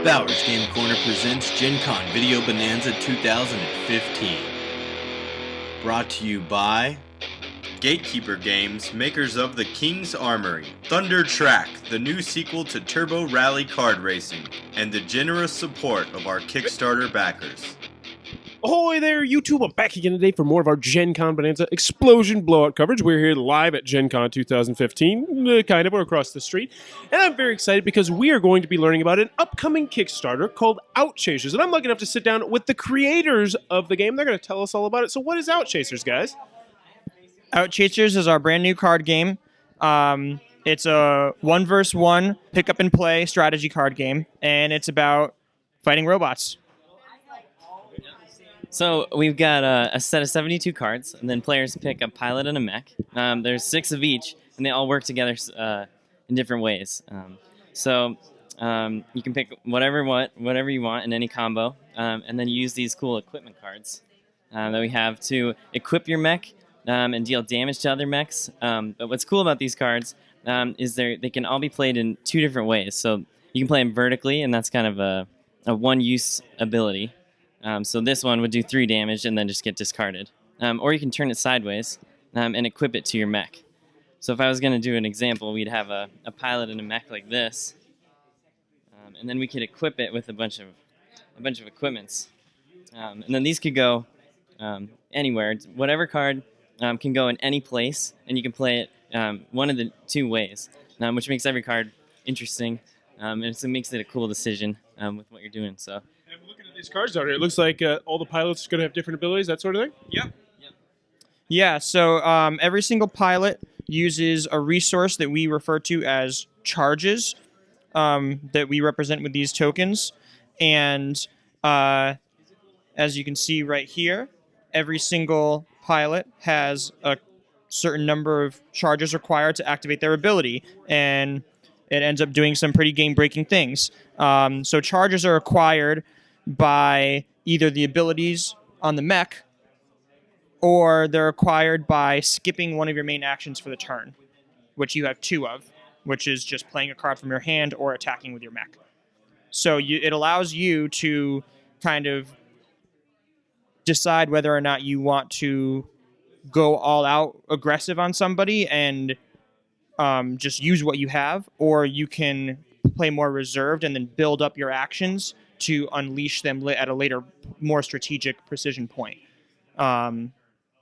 Bowers Game Corner presents Gencon Video Bonanza 2015. Brought to you by Gatekeeper Games, makers of The King's Armory, Thunder Track, the new sequel to Turbo Rally Card Racing, and the generous support of our Kickstarter backers. Ahoy there, YouTube! I'm back again today for more of our Gen Con Bonanza Explosion Blowout coverage. We're here live at Gen Con 2015, kind of, we're across the street. And I'm very excited because we are going to be learning about an upcoming Kickstarter called Outchasers. And I'm lucky enough to sit down with the creators of the game. They're going to tell us all about it. So what is Outchasers, guys? Outchasers is our brand new card game. It's a 1v1 pick up and play strategy card game, and it's about fighting robots. So we've got a set of 72 cards, and then players pick a pilot and a mech. There's 6 of each, and they all work together in different ways. You can pick whatever you want in any combo, and then you use these cool equipment cards that we have to equip your mech and deal damage to other mechs. But what's cool about these cards is they can all be played in 2 different ways. So you can play them vertically, and that's kind of a one-use ability. So this one would do 3 damage and then just get discarded. Or you can turn it sideways and equip it to your mech. So if I was going to do an example, we'd have a pilot and a mech like this. And then we could equip it with a bunch of equipments. And then these could go anywhere. Whatever card can go in any place, and you can play it one of the 2 ways, which makes every card interesting. And it makes it a cool decision with what you're doing. So. I'm looking at these cards out here. It looks like all the pilots are going to have different abilities, that sort of thing? Yep. Yeah, so every single pilot uses a resource that we refer to as charges that we represent with these tokens. And as you can see right here, every single pilot has a certain number of charges required to activate their ability. And it ends up doing some pretty game-breaking things. So charges are acquired by either the abilities on the mech, or they're acquired by skipping one of your main actions for the turn, which you have 2 of, which is just playing a card from your hand or attacking with your mech. So it allows you to kind of decide whether or not you want to go all out aggressive on somebody and just use what you have, or you can play more reserved and then build up your actions to unleash them at a later, more strategic precision point.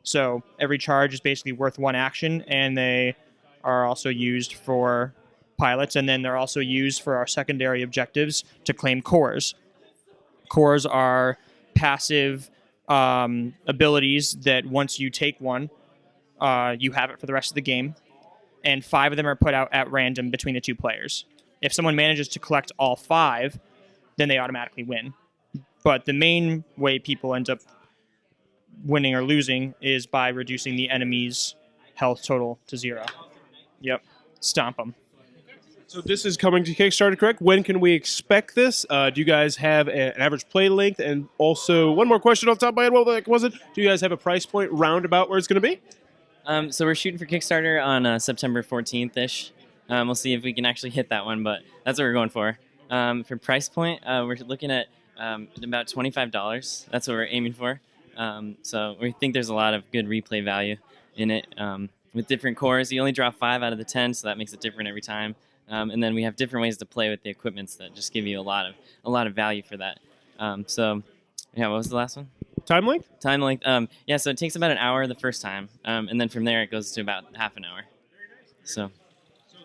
So every charge is basically worth 1 action, and they are also used for pilots, and then they're also used for our secondary objectives to claim cores. Cores are passive abilities that once you take one, you have it for the rest of the game, and 5 of them are put out at random between the 2 players. If someone manages to collect all 5, then they automatically win. But the main way people end up winning or losing is by reducing the enemy's health total to 0. Yep, stomp them. So this is coming to Kickstarter, correct? When can we expect this? Do you guys have an average play length? And also, one more question off the top of my head, what was it? Do you guys have a price point roundabout where it's going to be? So we're shooting for Kickstarter on September 14th-ish. We'll see if we can actually hit that one, but that's what we're going for. For price point, we're looking at about $25. That's what we're aiming for. So we think there's a lot of good replay value in it. With different cores, you only draw 5 out of the 10, so that makes it different every time. And then we have different ways to play with the equipments that just give you a lot of value for that. So yeah, what was the last one? Time length? Time length. Yeah, so it takes about an hour the first time, and then from there it goes to about half an hour. So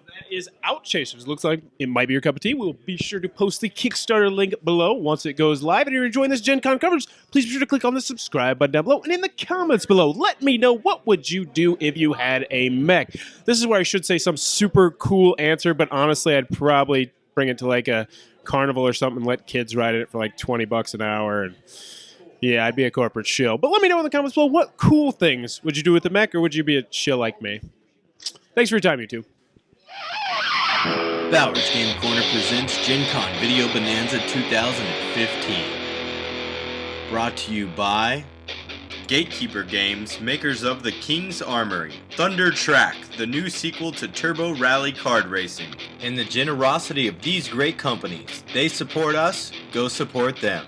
that is Outchasers. Looks like it might be your cup of tea. We'll be sure to post the Kickstarter link below once it goes live. And if you're enjoying this Gen Con coverage, please be sure to click on the subscribe button down below. And in the comments below, let me know, what would you do if you had a mech? This is where I should say some super cool answer, but honestly, I'd probably bring it to like a carnival or something and let kids ride it for like $20 an hour. And yeah, I'd be a corporate shill. But let me know in the comments below, what cool things would you do with the mech, or would you be a shill like me? Thanks for your time, YouTube. Bowers Game Corner presents Gencon Video Bonanza 2015. Brought to you by Gatekeeper Games, makers of the King's Armory, Thunder Track, the new sequel to Turbo Rally Kart Racing. And the generosity of these great companies, they support us, go support them.